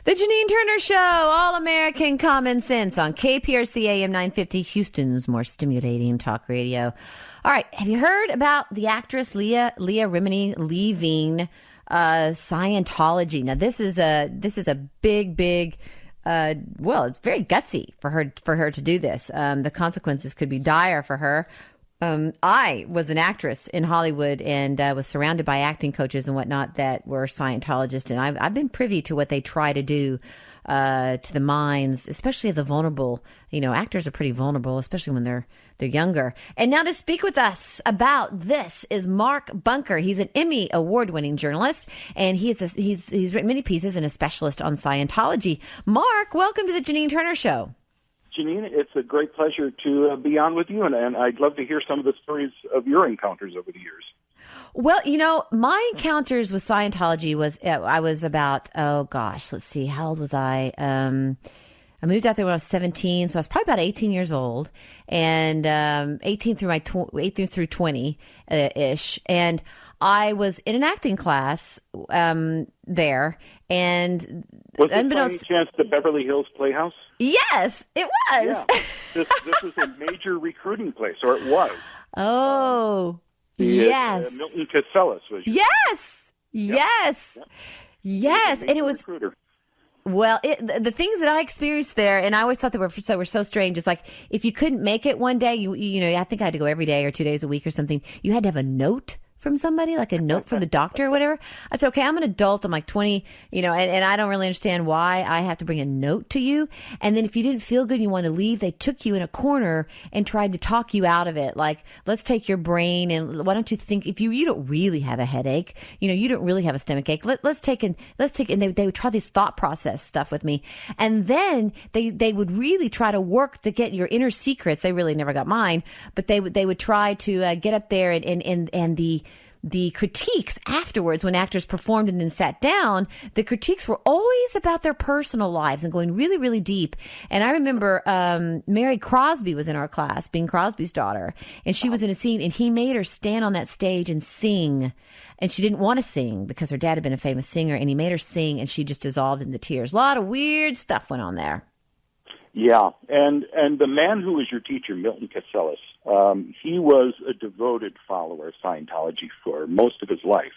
The Janine Turner Show, All-American Common Sense on KPRC AM 950, Houston's more stimulating talk radio. All right, have you heard about the actress Leah Remini leaving Scientology? Now, this is a big. Well, it's very gutsy for her to do this. The consequences could be dire for her. I was an actress in Hollywood and was surrounded by acting coaches and whatnot that were Scientologists. And I've been privy to what they try to do to the minds, especially of the vulnerable. You know, actors are pretty vulnerable, especially when they're younger. And now to speak with us about this is Mark Bunker. He's an Emmy award-winning journalist, and he's written many pieces and a specialist on Scientology. Mark, welcome to the Janine Turner Show. Janine, it's a great pleasure to be on with you, and I'd love to hear some of the stories of your encounters over the years. Well, you know, my encounters with Scientology I was about, let's see, how old was I? I moved out there when I was 17, so I was probably about 18 years old, and 18 through 20-ish, and I was in an acting class there, and was it by any chance the Beverly Hills Playhouse? Yes, it was. Yeah. This was a major recruiting place, or it was. Oh, yes. Milton Casellas was. Yes, yes, yes, and it was. Recruiter. Well, the things that I experienced there, and I always thought they were so strange. It's like if you couldn't make it one day, you know, I think I had to go every day or 2 days a week or something. You had to have a note from somebody, like a note from the doctor or whatever. I said, okay, I'm an adult. I'm like 20, you know, and I don't really understand why I have to bring a note to you. And then if you didn't feel good and you wanted to leave, they took you in a corner and tried to talk you out of it. Like, let's take your brain and why don't you think, if you don't really have a headache, you know, you don't really have a stomach ache. Let's take, and they would try this thought process stuff with me. And then they would really try to work to get your inner secrets. They really never got mine, but they would try to get up there and the critiques afterwards when actors performed and then sat down, the critiques were always about their personal lives and going really, really deep. And I remember Mary Crosby was in our class, Bing Crosby's daughter, and she was in a scene and he made her stand on that stage and sing. And she didn't want to sing because her dad had been a famous singer, and he made her sing and she just dissolved into tears. A lot of weird stuff went on there. Yeah, and the man who was your teacher, Milton Casellas, he was a devoted follower of Scientology for most of his life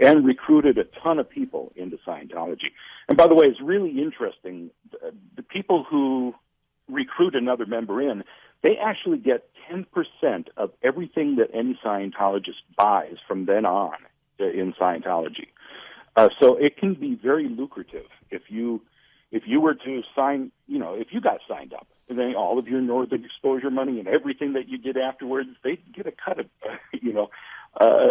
and recruited a ton of people into Scientology. And by the way, it's really interesting. The people who recruit another member in, they actually get 10% of everything that any Scientologist buys from then on in Scientology. So it can be very lucrative if you were to sign, you know, if you got signed up, and then all of your Northern Exposure money and everything that you did afterwards, they'd get a cut of,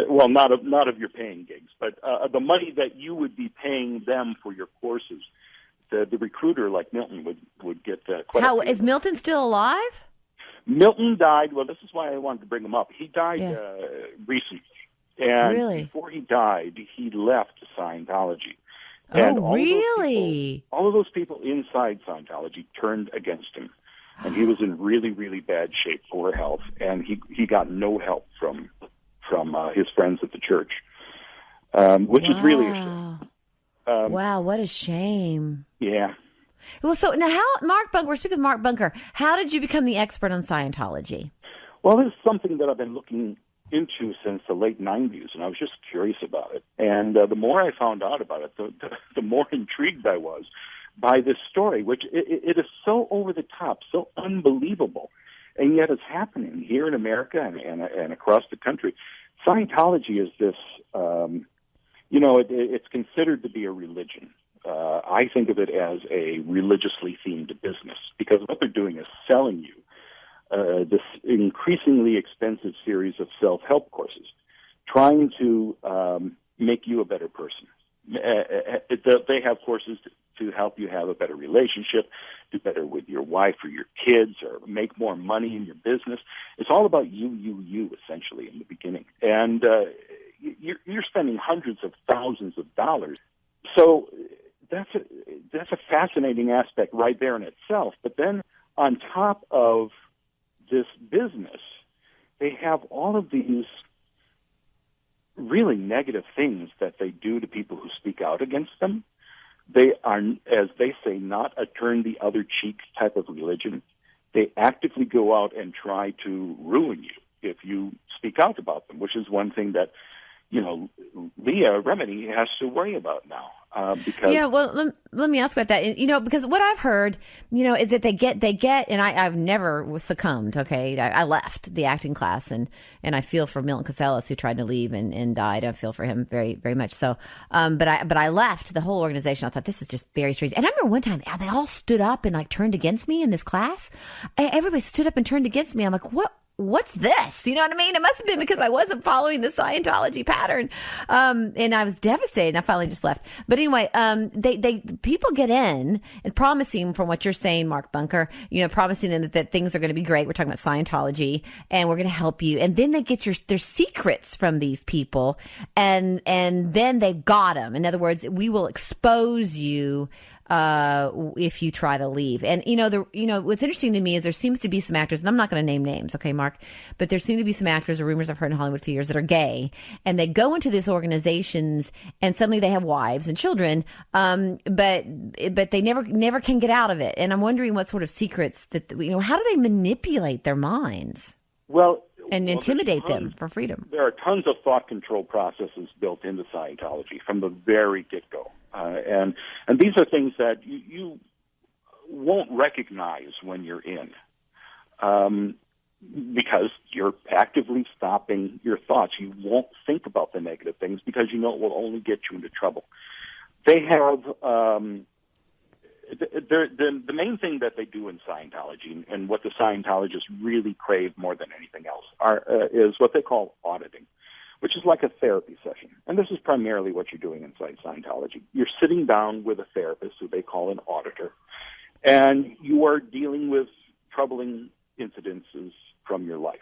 well, not of your paying gigs, but the money that you would be paying them for your courses. The recruiter, like Milton, would get quite. How is Milton still alive? Milton died. Well, this is why I wanted to bring him up. He died recently, and before he died, he left Scientology. And really? All of those people inside Scientology turned against him. And he was in really, really bad shape, poor health, and he got no help from his friends at the church, which is really a shame. Wow, what a shame. Yeah. Well, so now we're speaking with Mark Bunker. How did you become the expert on Scientology? Well, this is something that I've been looking into since the late 90s, and I was just curious about it. And the more I found out about it, the more intrigued I was by this story, which it is so over the top, so unbelievable, and yet it's happening here in America and across the country. Scientology is this, it's considered to be a religion. I think of it as a religiously themed business because what they're doing is selling you this increasingly expensive series of self-help courses, trying to make you a better person. They have courses to help you have a better relationship, do better with your wife or your kids, or make more money in your business. It's all about you, essentially, in the beginning. And you're spending hundreds of thousands of dollars. So that's a fascinating aspect right there in itself. But then on top of this business, they have all of these really negative things that they do to people who speak out against them. They are, as they say, not a turn the other cheek type of religion. They actively go out and try to ruin you if you speak out about them, which is one thing that, Leah Remini has to worry about now. Yeah, well, let me ask about that. Because what I've heard, is that they get, and I've never succumbed. Okay, I left the acting class, and I feel for Milton Casellas, who tried to leave and died. I feel for him very, very much so. But I left the whole organization. I thought, this is just very strange. And I remember one time they all stood up and turned against me in this class. Everybody stood up and turned against me. I'm like, what's this? You know what I mean? It must have been because I wasn't following the Scientology pattern. And I was devastated, and I finally just left. But anyway, people get in and promising, from what you're saying, Mark Bunker, promising them that things are going to be great. We're talking about Scientology, and we're going to help you. And then they get their secrets from these people, and then they've got them. In other words, we will expose you if you try to leave. And what's interesting to me is there seems to be some actors, and I'm not going to name names, okay, Mark, but there seem to be some actors, or rumors I've heard in Hollywood for years, that are gay, and they go into these organizations, and suddenly they have wives and children, but they never can get out of it. And I'm wondering what sort of secrets that how do they manipulate their minds? And intimidate them for freedom. There are tons of thought control processes built into Scientology from the very get-go. And these are things that you won't recognize when you're in, because you're actively stopping your thoughts. You won't think about the negative things because it will only get you into trouble. They have the main thing that they do in Scientology, and what the Scientologists really crave more than anything else, is what they call auditing, which is like a therapy session. And this is primarily what you're doing inside Scientology. You're sitting down with a therapist who they call an auditor, and you are dealing with troubling incidences from your life.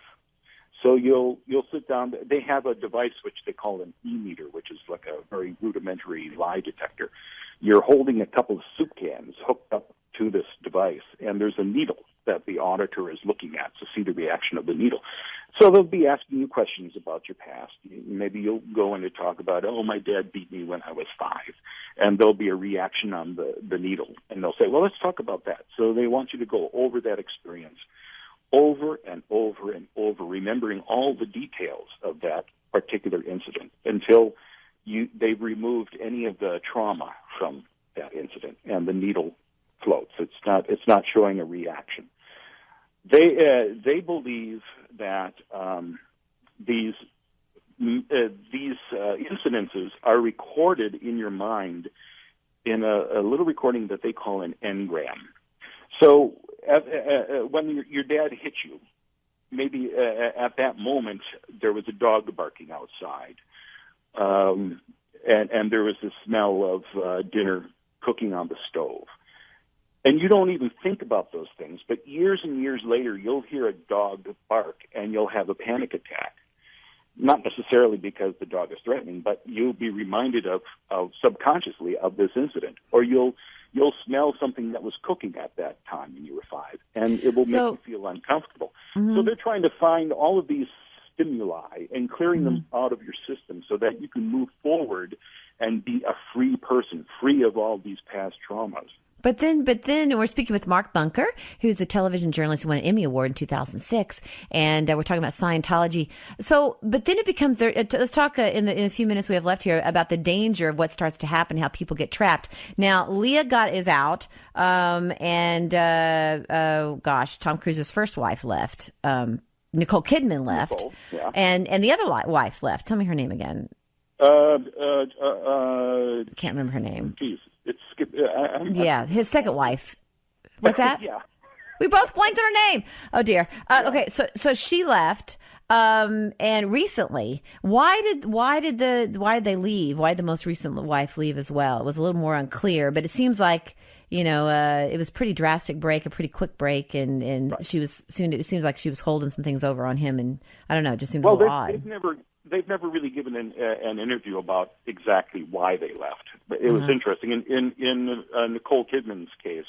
So you'll sit down. They have a device which they call an e-meter, which is like a very rudimentary lie detector. You're holding a couple of soup cans hooked up to this device, and there's a needle that the auditor is looking at to see the reaction of the needle. So they'll be asking you questions about your past. Maybe you'll go in to talk about, my dad beat me when I was 5. And there'll be a reaction on the needle. And they'll say, well, let's talk about that. So they want you to go over that experience over and over and over, remembering all the details of that particular incident until they've removed any of the trauma from that incident, and the needle floats. It's not showing a reaction. They believe that these incidences are recorded in your mind in a little recording that they call an engram. So when your dad hit you, maybe at that moment there was a dog barking outside, and there was the smell of dinner cooking on the stove. And you don't even think about those things, but years and years later, you'll hear a dog bark and you'll have a panic attack. Not necessarily because the dog is threatening, but you'll be reminded of subconsciously of this incident. Or you'll smell something that was cooking at that time when you were 5, and it will make you feel uncomfortable. Mm-hmm. So they're trying to find all of these stimuli and clearing them out of your system so that you can move forward and be a free person, free of all these past traumas. But then we're speaking with Mark Bunker, who's a television journalist who won an Emmy Award in 2006, and we're talking about Scientology. So, but then it becomes let's talk in the few minutes we have left here about the danger of what starts to happen, how people get trapped. Now, Leah is out, and Tom Cruise's first wife left. Nicole Kidman left, and the other wife left. Tell me her name again. Can't remember her name. Geez. His second wife. What's that? Yeah. We both blanked on her name. Oh dear. Okay, so she left. And recently, why did they leave? Why did the most recent wife leave as well? It was a little more unclear, but it seems like it was a pretty drastic break, a pretty quick break, and right. It seems like she was holding some things over on him, and I don't know, it just seems a little odd. They've never really given an interview about exactly why they left. But it was interesting. In Nicole Kidman's case,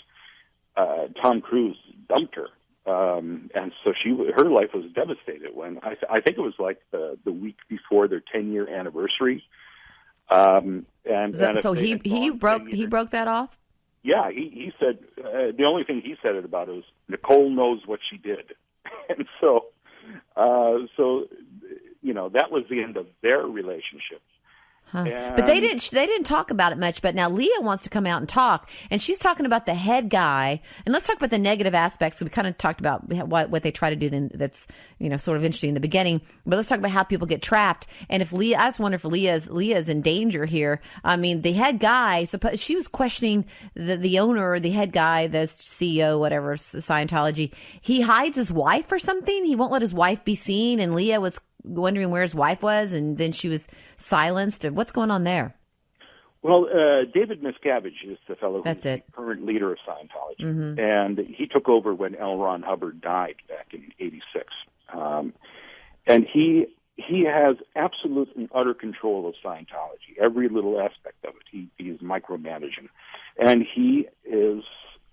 Tom Cruise dumped her, and so her life was devastated when I think it was like the week before their 10-year anniversary. And so he broke that off. Yeah, he said the only thing he said it about is Nicole knows what she did, and so that was the end of their relationship. Huh. But they didn't talk about it much. But now Leah wants to come out and talk, and she's talking about the head guy. And let's talk about the negative aspects. So we kind of talked about what they try to do. Then that's sort of interesting in the beginning. But let's talk about how people get trapped. And if Leah, I just wonder if Leah's in danger here. I mean, the head guy. She was questioning the owner, the head guy, the CEO, whatever, Scientology. He hides his wife or something. He won't let his wife be seen. And Leah was wondering where his wife was, and then she was silenced. What's going on there? Well, David Miscavige is the fellow who's the current leader of Scientology, and he took over when L. Ron Hubbard died back in '86. And he has absolute and utter control of Scientology, every little aspect of it. He is micromanaging, and he is,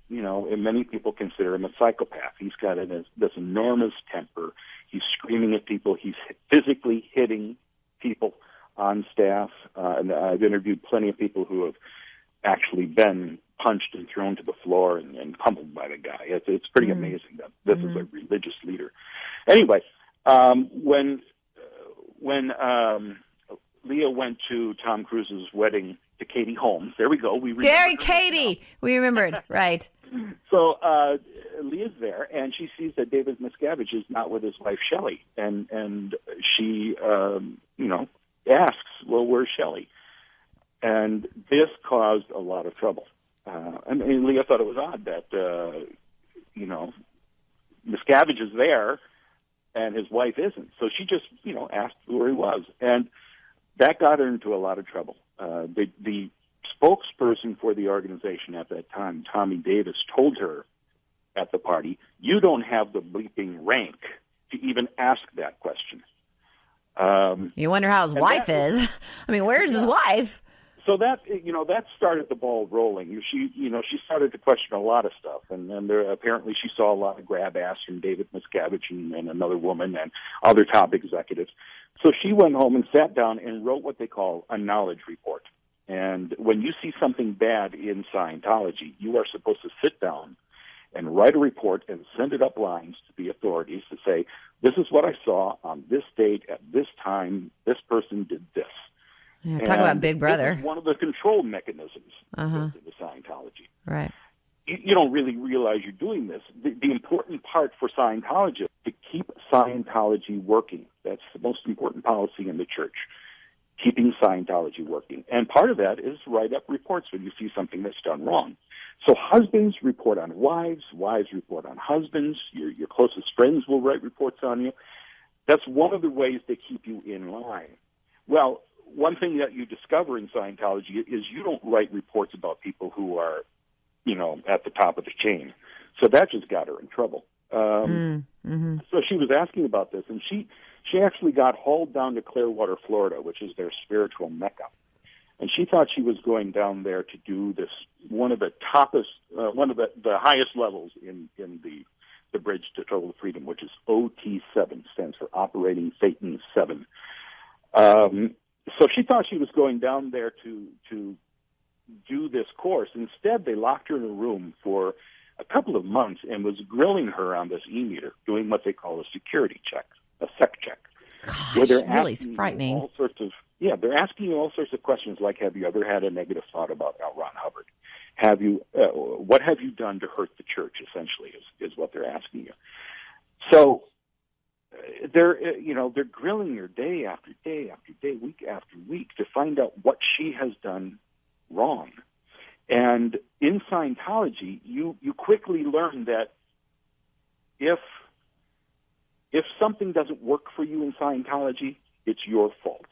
and many people consider him a psychopath. He's got this enormous temper. He's screaming at people. He's physically hitting people on staff. And I've interviewed plenty of people who have actually been punched and thrown to the floor and pummeled by the guy. It's pretty amazing that this is a religious leader. Anyway, when Leah went to Tom Cruise's wedding to Katie Holmes, there we go. We remember it, right. So Leah's there, and she sees that David Miscavige is not with his wife, Shelley, and she, asks, well, where's Shelley? And this caused a lot of trouble. Leah thought it was odd that, Miscavige is there, and his wife isn't. So she just, asked where he was, and that got her into a lot of trouble. The spokesperson for the organization at that time, Tommy Davis, told her at the party, "You don't have the bleeping rank to even ask that question." You wonder how his wife is. I mean, where's his wife? So that started the ball rolling. She started to question a lot of stuff, and then apparently she saw a lot of grab ass from David Miscavige and another woman and other top executives. So she went home and sat down and wrote what they call a knowledge report. And when you see something bad in Scientology, you are supposed to sit down and write a report and send it up lines to the authorities to say, this is what I saw on this date at this time. This person did this. Yeah, talk about Big Brother. This is one of the control mechanisms in the Scientology. Right. You don't really realize you're doing this. The important part for Scientology is to keep Scientology working. That's the most important policy in the church, keeping Scientology working. And part of that is write up reports when you see something that's done wrong. So husbands report on wives, wives report on husbands, your closest friends will write reports on you. That's one of the ways they keep you in line. Well, one thing that you discover in Scientology is you don't write reports about people who are, at the top of the chain. So that just got her in trouble. So she was asking about this, and she actually got hauled down to Clearwater, Florida, which is their spiritual mecca. And she thought she was going down there to do this, one of the highest levels in the Bridge to Total Freedom, which is OT7, stands for Operating Satan 7. So she thought she was going down there to do this course. Instead, they locked her in a room for a couple of months and was grilling her on this e-meter, doing what they call a security check, a sec check. Gosh, where they're really asking frightening. They're asking you all sorts of questions like, have you ever had a negative thought about L. Ron Hubbard? Have you, what have you done to hurt the church, essentially, is what they're asking you. So they're grilling her day after day after day, week after week to find out what she has done wrong. And in Scientology, you quickly learn that if something doesn't work for you in Scientology, it's your fault.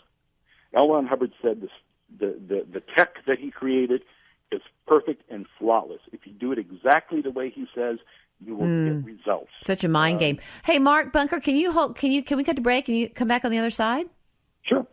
L. Ron Hubbard said this, the tech that he created is perfect and flawless. If you do it exactly the way he says, you will get results. Such a mind game. Hey, Mark Bunker, can we cut to break? Can you come back on the other side? Sure.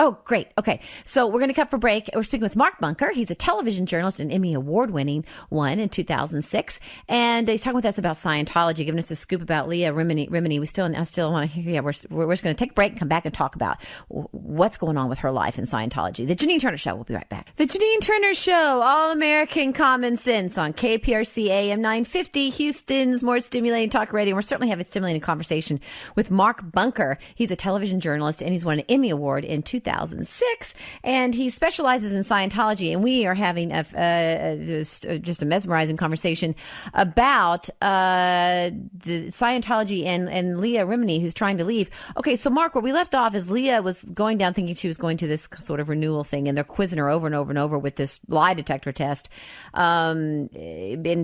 Oh, great. Okay. So we're going to cut for break. We're speaking with Mark Bunker. He's a television journalist and Emmy Award-winning one in 2006. And he's talking with us about Scientology, giving us a scoop about Leah Remini. I still want to hear, we're just going to take a break and come back and talk about what's going on with her life in Scientology. The Janine Turner Show. We'll be right back. The Janine Turner Show, All-American Common Sense on KPRC AM 950, Houston's more stimulating talk radio. We're certainly having a stimulating conversation with Mark Bunker. He's a television journalist and he's won an Emmy Award in 2006, and he specializes in Scientology. And we are having just a mesmerizing conversation about the Scientology and Leah Remini, who's trying to leave. Okay, so Mark, where we left off is Leah was going down thinking she was going to this sort of renewal thing, and they're quizzing her over and over and over with this lie detector test, and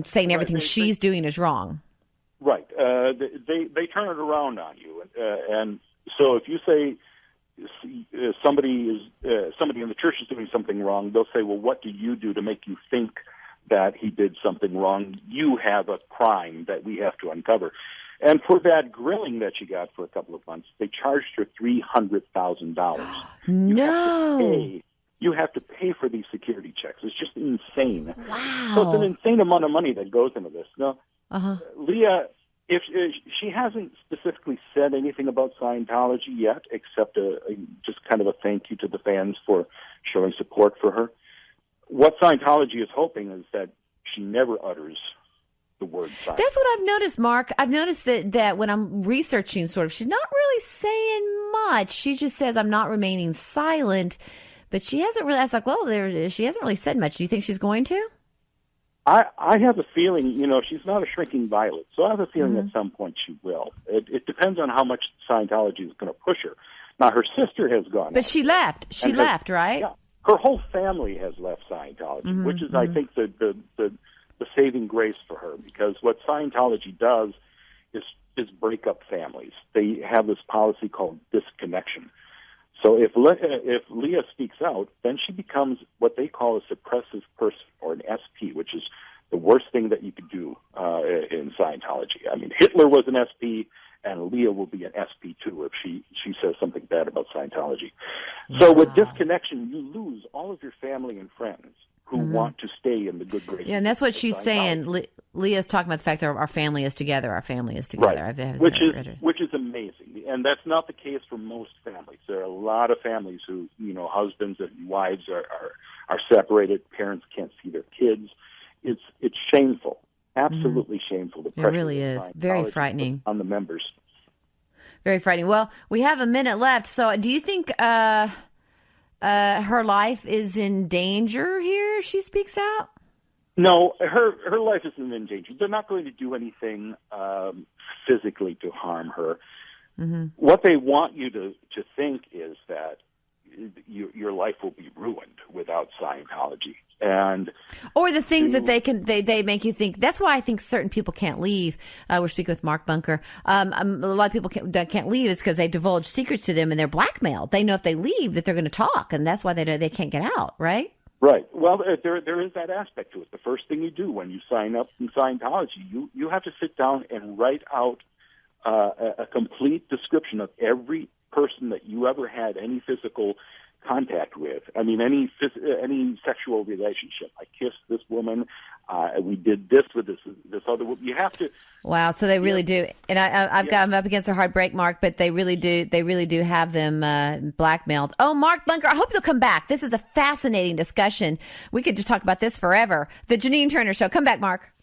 saying everything she's doing is wrong. Right. They turn it around on you, and so if you say somebody in the church is doing something wrong, they'll say, well, what do you do to make you think that he did something wrong? You have a crime that we have to uncover. And for that grilling that she got for a couple of months, they charged her $300,000. No. You have to pay for these security checks. It's just insane. Wow. So it's an insane amount of money that goes into this. Now, Leah, if she hasn't specifically said anything about Scientology yet, except just kind of a thank you to the fans for showing support for her. What Scientology is hoping is that she never utters the word Scientology. That's what I've noticed, Mark. I've noticed that when I'm researching, sort of, she's not really saying much. She just says, I'm not remaining silent. But she hasn't really, I was like, well, she hasn't really said much. Do you think she's going to? I have a feeling, she's not a shrinking violet, so I have a feeling at some point she will. It depends on how much Scientology is going to push her. Now, her sister has gone. But she left. She left, right? Yeah. Her whole family has left Scientology, which is, I think, the saving grace for her, because what Scientology does is break up families. They have this policy called disconnection. So if Leah speaks out, then she becomes what they call a suppressive person, or an SP, which is the worst thing that you could do in Scientology. I mean, Hitler was an SP, and Leah will be an SP too if she says something bad about Scientology. So with disconnection, you lose all of your family and friends who want to stay in the good graces. Yeah, and that's what she's saying. Leah's talking about the fact that our family is together. Our family is together. Right. Which is amazing. And that's not the case for most families. There are a lot of families who, husbands and wives are separated. Parents can't see their kids. It's shameful. Absolutely shameful. The pressure it really is. Very frightening. On the members. Very frightening. Well, we have a minute left. So do you think her life is in danger here if she speaks out? No, her life isn't in danger. They're not going to do anything physically to harm her. What they want you to think is that your life will be ruined without Scientology. Or the things that they make you think. That's why I think certain people can't leave. We're speaking with Mark Bunker. A lot of people can't leave is because they divulge secrets to them and they're blackmailed. They know if they leave that they're going to talk, and that's why they can't get out, right? Right. Well, there is that aspect to it. The first thing you do when you sign up in Scientology, you have to sit down and write out a complete description of every person that you ever had any physical contact with. I mean, any sexual relationship. I kissed this woman. We did this with this other woman. You have to. Wow. So they really do. And I'm up against a hard break, Mark, but they really do have them blackmailed. Oh, Mark Bunker, I hope you'll come back. This is a fascinating discussion. We could just talk about this forever. The Janine Turner Show. Come back, Mark.